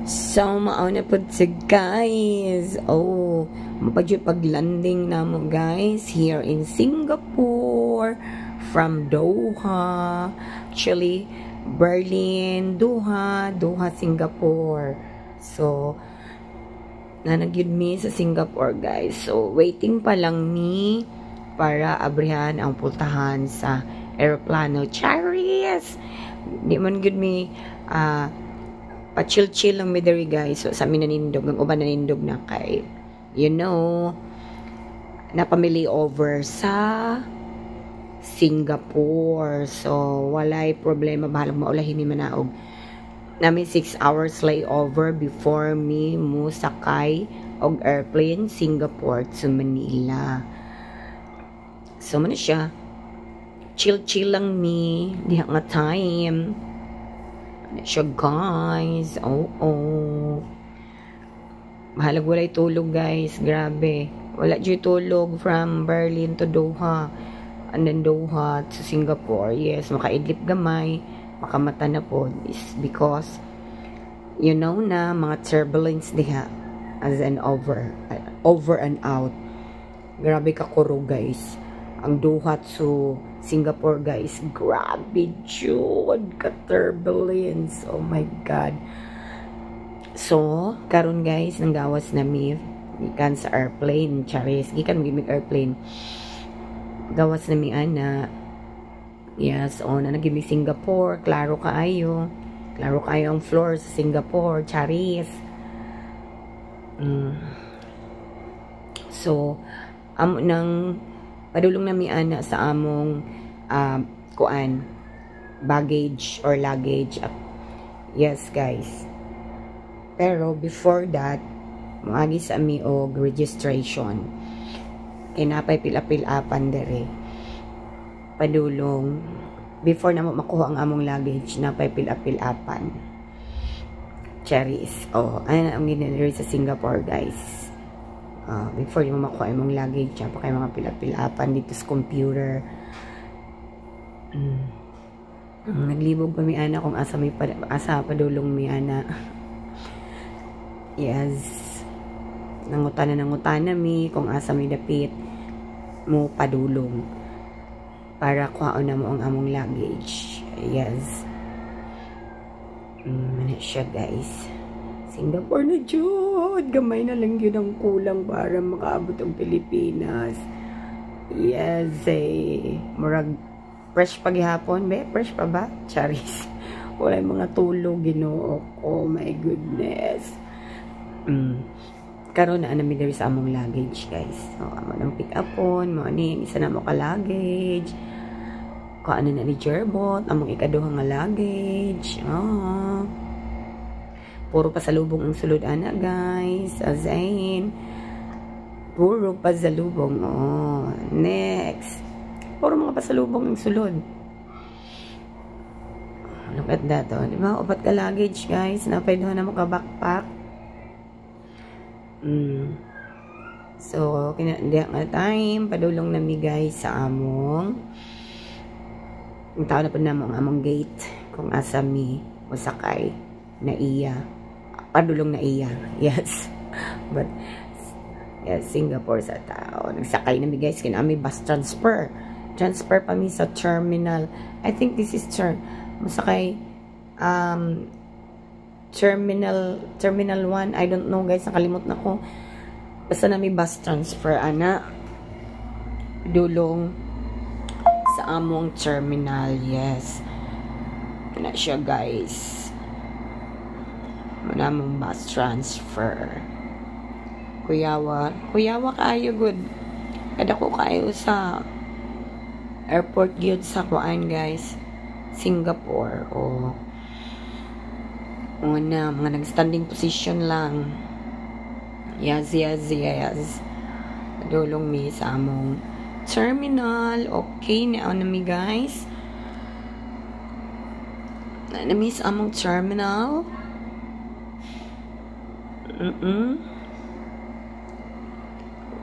So, mauna po sa guys. Oh, pag-landing na mo guys here in Singapore from Doha. Actually, Berlin, Doha, Singapore. So, nanagyud mi sa Singapore guys. So, waiting pa lang mi para abrihan ang pultahan sa aeroplano. Charis! Di man good mi pa-chill-chill lang midari guys. So, sa amin nanindog, ang uban nanindog na kay, you know, napamili over sa Singapore. So, walay problema. Bahalang maulahin mi manaog. Namin 6 hours layover before mi mo sakay og airplane Singapore to Manila. So, man siya. Chill-chill lang mi. Diha nga time. Siya guys. Oh. Mahalag walay tulog guys. Grabe. Wala dyan tulog from Berlin to Doha. And then Doha to Singapore. Yes, makaidlip gamay. Makamata na po. Is because you know na mga turbulence diha. As an over and out. Grabe ka kuro guys. Ang Doha to Singapore guys, grabe jud ka turbulence. Oh my god. So karon guys, nang gawas na mi gikan sa airplane, charis gikan gimig airplane. Gawas na mi ana. Yes, na nagimi Singapore, klaro kaayo ang floor sa Singapore, charis. So amo nang padulong na mi ana sa among baggage or luggage. Yes guys. Pero before that, moagi sa mi og registration. Kay napay pila-pilapan dere. Padulong before na mo makuha ang among luggage, napay pila-pilapan. Cherries. Ano ang ginadiri sa Singapore guys. Before yung makuha yung luggage, pa kayo mga pila-pilapan dito sa computer. Naglibog pa mi ana kung asa padulong mi ana. Yes. Nangutana mi kung asa mi dapit mo padulong para kuhaon na mo ang among luggage. Yes. Mana siya guys. Singapore na jud. Gamay na lang yun ang kulang para makaabot ang Pilipinas. Yes, murag fresh pa gihapon, be? Fresh pa ba? Charis. Wala mga tulog, Ginoo. Oh my goodness. Karon na namin diri sa among luggage, guys. So, amo nang pick upon, mo ani isa na mo ka luggage. Kaano na ni Jerbot, among ikaduha nga luggage. Puro pasalubong ang sulod ana guys. Azain. Puro pasalubong. Next. Puro mga pasalubong ang sulod. Look at that. Di ba? Upat ka luggage guys. Napay doon na mo ka backpack. So, kinandiyak nga time. Padulong nami guys sa among. Yung tao na po naman ang among gate. Kung asa mi musakay na iya. Padulong na iya. Yes. But, yes, Singapore sa tao. Nagsakay na mi guys. Kinami bus transfer. Transfer pa mi sa terminal. I think this is masakay Terminal 1. I don't know guys. Nakalimot na ko. Basta na mi bus transfer. Ana. Dulong sa among terminal. Yes. Ana siya guys. Manamong bus transfer. Kuyawa kaayo good. Kada ko kaayo sa airport gyud sa kuan guys. Singapore. Mga nag-standing position lang. Yes. Dulong mi sa among terminal. Okay na mi guys. Na-miss among terminal.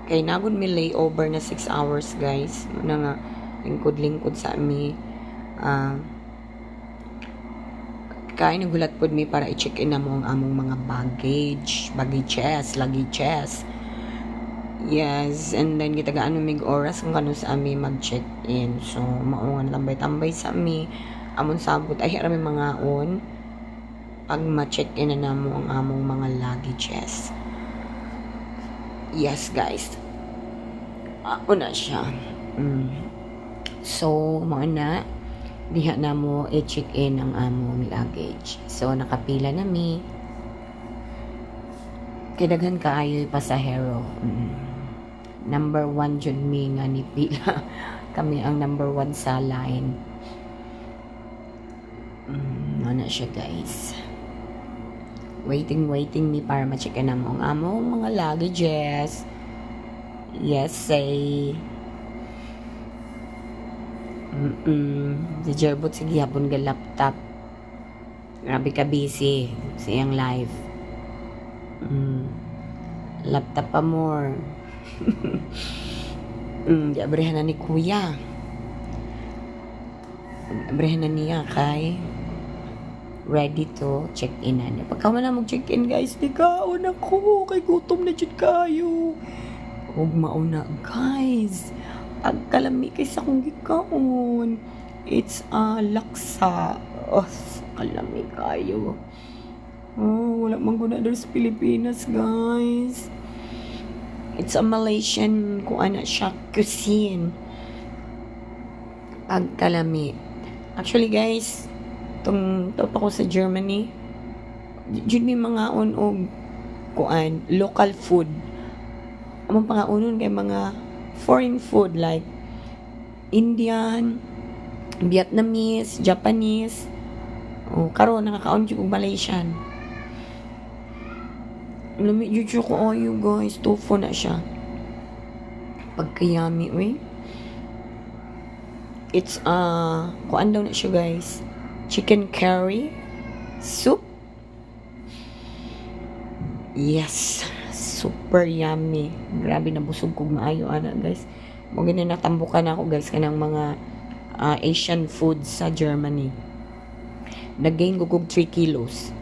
Kay nagod mi layover na 6 hours guys. Muna nga lingkod sa mi Kaya nagulat po mi para i-check in na mo ang among mga luggages. Yes, and then gitagaan mig oras kung kano sa ami mag-check in. So maungan tambay-tambay sa ami. Amon sabot ay rami mga on pag ma-check in na namo ang among mga luggages. Yes, guys. Ako na siya. So, mo na diha na mo i-check in ang among luggage. So, nakapila na mi. Kidaghan kaayo'y pasahero. Number 1 jud mi nga ni pila. Kami ang number 1 sa line. Ano siya, guys. Waiting mi para ma-check in na mo ang among mga luggages. Yes, say. Si Jerbot sige hapon ga laptop. Grabe ka busy sa iyang live. Laptop pa more. Di abrihan na ni kuya. Abrihan na niya kay ready to check in na niya. Pagka man na mag-check in, guys, di kaon ako. Kay gutom na dyan kayo. Huwag mauna, guys. Pagkalami kay sa kong gikaon. It's laksa. Kalami kayo. Wala man guna doon sa Pilipinas, guys. It's a Malaysian siya cuisine. Pagkalami. Actually, guys, top ako sa Germany. Diyan may mga local food. Among pangaunon kay mga foreign food like Indian, Vietnamese, Japanese. Karon nakakaon jud og Malaysian. Lami jud ko ayo, guys, tofu na siya. Pagkayami, It's kuan daw na siya, guys. Chicken curry soup. Yes, super yummy. Grabe, nabusog kog maayo ana, guys. Mo gini natambukan ako, guys, kanang mga Asian foods sa Germany. Nag-gain ko 3 kilos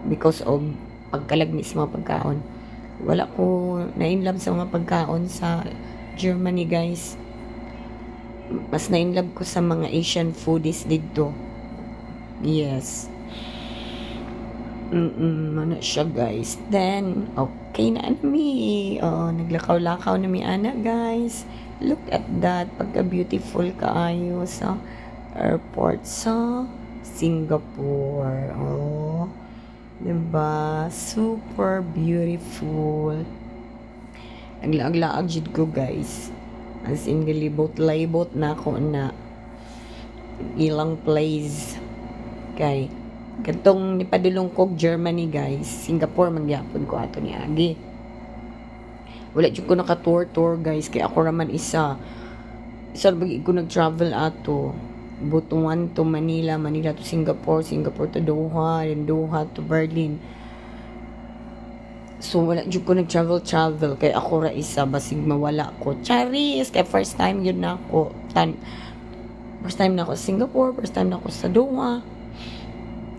because of pagkalagmi sa mga pagkaon. Wala ko na-inlove sa mga pagkaon sa Germany, guys. Mas na-inlove ko sa mga Asian foodies dito. Yes. Ano siya, guys. Then, okay na mi. Naglakaw-lakaw na mi ana, guys. Look at that. Pagka-beautiful kaayo sa airport sa Singapore. Diba? Super beautiful. Naglaag-laag jud ko, guys. As in, galibot-laibot na ako na ilang place. Kay katong nipadulong kog Germany, guys, Singapore magyapon ko ato ni agi. Wala jud ko naka-tour, guys, kay ako raman isa bagi ko nag-travel ato. Butuan to Manila to Singapore to Doha, and Doha to Berlin. So wala jud ko nag-travel kay ako ra isa basig mawala ko. Charis, kay first time yun na ako. First time na ako sa Singapore, first time na ako sa Doha.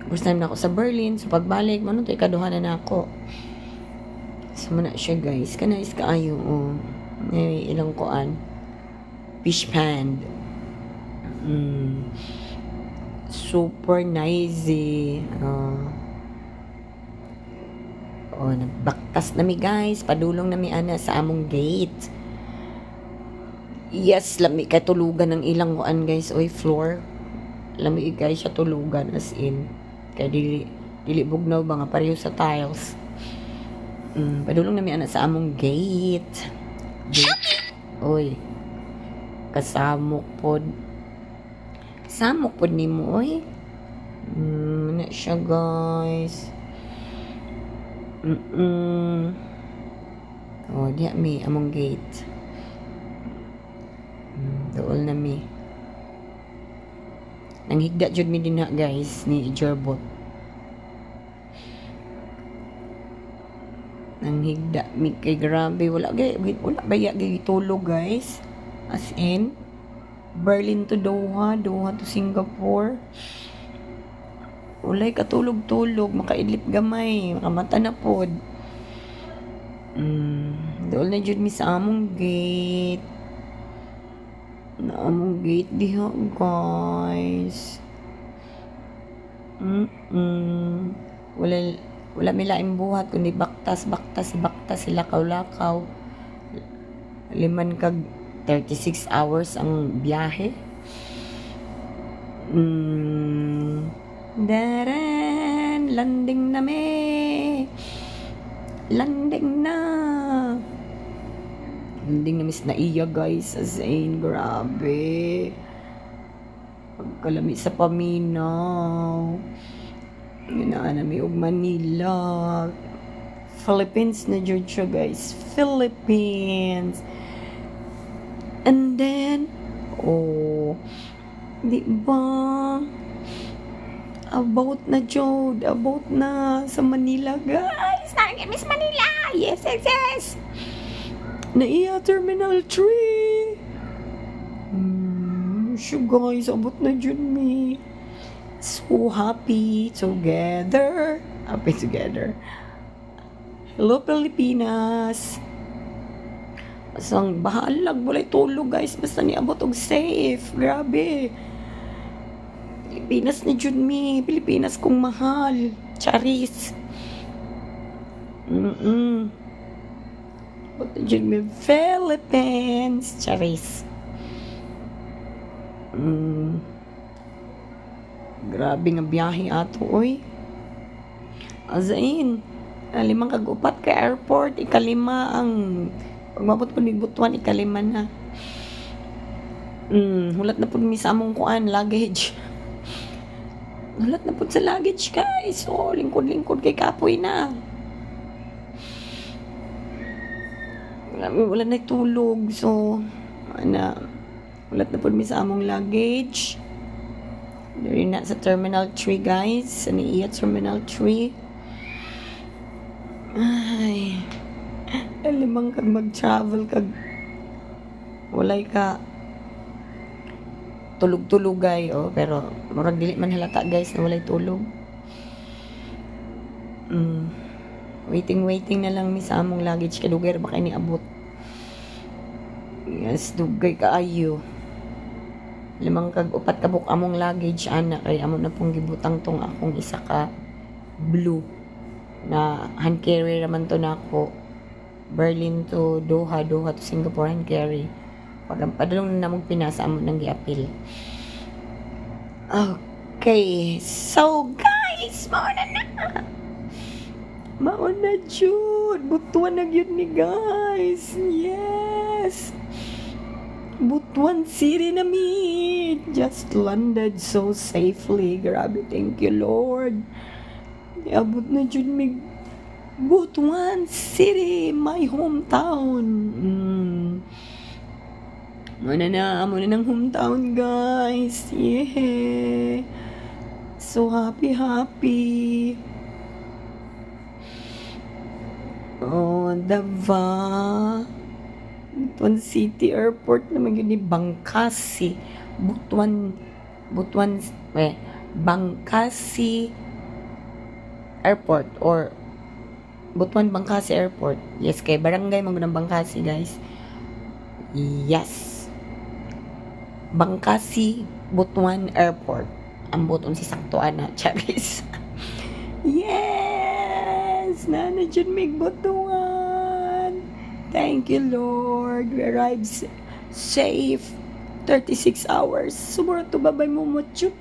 First time na ako sa Berlin. So, pagbalik, to ikaduha na ako. So, muna siya, guys. Kanais kaayo, ilang kuan. Fish pan. Super nice, nagbaktas na mi, guys. Padulong na mi, ana, sa among gate. Yes, lami kay tulugan ng ilang kuan, guys. Floor. Lami, guys, siya tulugan, as in. Kaya dili bugnaw ba nga pareho sa tiles. Padulong namin anak sa among gate. Kasamok pod ni mo, na siya, guys. Diya mi among gate. Dool na mi. Nanghigda jud mi din, guys, ni Jerbot. Nanghigda mi kay grabe, wala baya tulog, guys. As in Berlin to Doha, Doha to Singapore. Ulay katulog-tulog, makaidlip gamay, makamata na pod. Doon na jud mi sa among gate. Na among gate diha, guys. Wala may laing buhat kundi baktas sila lakaw. Liman kag 36 hours ang biyahe. Daran, landing na me. Landing na miss na iya, guys. As in, grabe. Pagkalami sa paminaw. Yun og Manila. Philippines na jud siya, guys. Philippines. And then, di ba? About na sa Manila, guys. Miss Manila. Yes. Naiya Terminal 3. So guys, abot na jud me. So happy together. Hello, Pilipinas. Asang bahalag, walay tulog, guys. Basta niabot og safe. Grabe. Pilipinas ni jud me. Pilipinas kong mahal. Charis. But na jud me Philippines. Charis. Grabe nga biyahe ato, oy. Azain. Limang kag-upat ka airport. Ikalima ang pagmabot ko ni Butuan, ikalima na. Hulat na po mi sa among kuan, luggage. Hulat na po sa luggage, guys. So, lingkod kay kapoy na. Wala na tulog. So, hulat na po mi sa among luggage. Dari na sa Terminal 3, guys. Sa Naiya Terminal 3. Ay, limang kag mag-travel kag walay ka tulog-tulugay, pero murag dili man halata, guys, na walay tulog. Waiting na lang mi sa among luggage kay lugar ba kay niabot. Yes, dugay kaayo. Limang kag upat ka buk among luggage ana kay amo na pong gibutang tong akong isa ka blue na hand carry raman to nako. Berlin to Doha to Singapore hand carry. Padulong na namong pinasa amo nang giapil. Okay, so guys, mauna jud. Butuan na gyud ni, guys. Yes. Butuan City na mi. Just landed so safely. Grabe, thank you, Lord. Abot na jud mi Butuan City, my hometown. Muna na ng hometown, guys. Yeah. So happy. Dava. Butuan City Airport naman yun ni Bangkasi. Bangkasi Airport or Butuan Bangkasi Airport. Yes, kay barangay Mangunang Bangkasi, guys. Yes. Bangkasi Butuan Airport. Ang buton si saktuan na, Charis. Yes! Nandiyan may Butuan. Thank you, Lord. We arrived safe. 36 hours. Sumuro to babay mo mo. Chup.